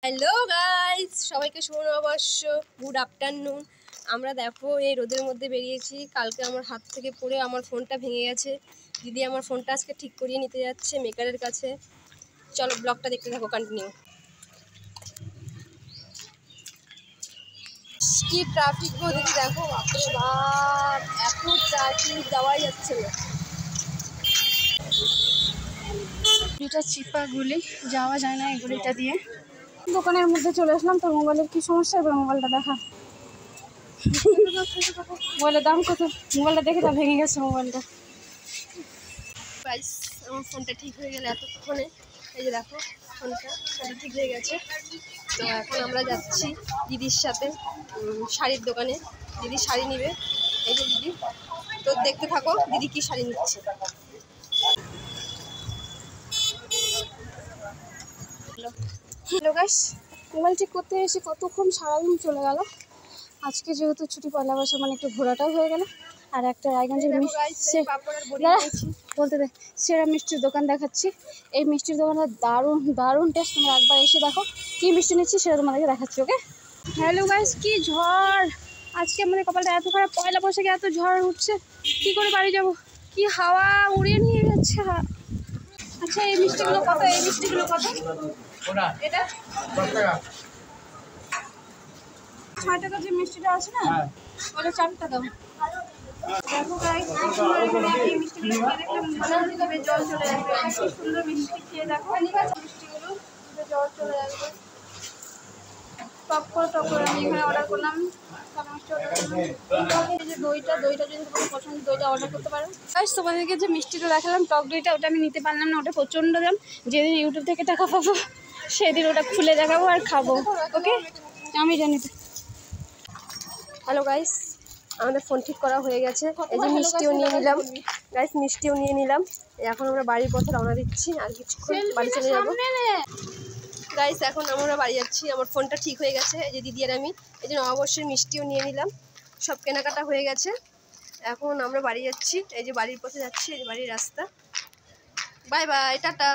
Hello guys, সবাইকে শুভ নববর্ষ, good afternoon. আমরা দেখো এই রোদের মধ্যে বেরিয়েছি। কালকে আমার হাত থেকে পড়ে আমার ফোনটা ভেঙে গেছে। দিদি আমার ফোনটা আজকে ঠিক করিয়ে নিতে যাচ্ছে মেকারের কাছে। চলো ব্লগটা দেখতে থাকো, কন্টিনিউ। কি ট্রাফিক গো দিদি, দেখো বাপরে বাপ, এত ট্রাফিক যাওয়াই যাচ্ছে না। দুটা চিপা গুলি যাওয়া যায় না এই গুলিটা দিয়ে। দোকানের মধ্যে চলে আসলাম। তোর মোবাইলের কি সমস্যা? এবার মোবাইলটা দেখা। মোবাইলের দাম কত? মোবাইলটা দেখে তা ভেঙে গেছে মোবাইলটা। গাইস, আমার ফোনটা ঠিক হয়ে গেলে এতক্ষণে, এই যে দেখো ফোনটা ঠিক হয়ে গেছে। তো এখন আমরা যাচ্ছি দিদির সাথে শাড়ির দোকানে। দিদি শাড়ি নেবে, এই যে দিদি। তো দেখতে থাকো দিদি কি শাড়ি নিচ্ছে। হ্যালো গাইস, মোবাইল ঠিক করতে এসে কতক্ষণ সারাদিন চলে গেল। আজকে যেহেতু ছুটি পয়লা বৈশাখ, মানে একটু ঘোরাটাও হয়ে গেল। আর একটা রায়গঞ্জের বলতে দে সেরা মিষ্টির দোকান দেখাচ্ছি। এই মিষ্টির দোকানটা দারুণ দারুণ টেস্ট। তোমরা একবার এসে দেখো কী মিষ্টি নিচ্ছি, সেটা তোমাদেরকে দেখাচ্ছি। ওকে, হ্যালো গাইস, কি ঝড় আজকে! আমাদের কপালটা এত খারাপ, পয়লা বৈশাখে এত ঝড় উঠছে, কি করে বাড়ি যাব? কি হাওয়া উড়িয়ে নিয়ে যাচ্ছে। আচ্ছা, এই মিষ্টিগুলো কত? এই মিষ্টিগুলো কত? এটা 6 টাকা যে মিষ্টিটা আছে না, ওটা 4 টাকা। দেখো গাইস, কি সুন্দর এখানে এই মিষ্টিগুলো খেয়ে দেখলাম মনে হচ্ছে তবে জল চলে আসবে। কি সুন্দর মিষ্টি খেয়ে দেখো, মিষ্টিগুলো জল চলে আসবে। টক করে আমি এখানে অর্ডার করলাম। দইটা যদি তোমার পছন্দ, দইটা অর্ডার করতে পারো। গাইস, তোমাদেরকে যে মিষ্টিটা দেখালাম টক দইটা, ওটা আমি নিতে পারলাম না, ওটা প্রচণ্ড দাম। যেদিন ইউটিউব থেকে টাকা পাবো সেদিন ওটা খুলে দেখাবো আর খাবো। ওকে, আমি জানি। হ্যালো গাইস, আমাদের ফোন ঠিক করা হয়ে গেছে। এই যে মিষ্টিও নিয়ে নিলাম গাইস, মিষ্টিও নিয়ে নিলাম। এখন আমরা বাড়ির পথে রওনা দিচ্ছি, আর কিছুক্ষণ বাড়ি চলে যাবো গাইস। এখন আমরা বাড়ি যাচ্ছি, আমার ফোনটা ঠিক হয়ে গেছে। এই যে দিদি আর আমি এই যে নববর্ষের মিষ্টিও নিয়ে নিলাম, সব কেনাকাটা হয়ে গেছে। এখন আমরা বাড়ি যাচ্ছি, এই যে বাড়ির পথে যাচ্ছি, এই যে বাড়ির রাস্তা। Bye bye, tata.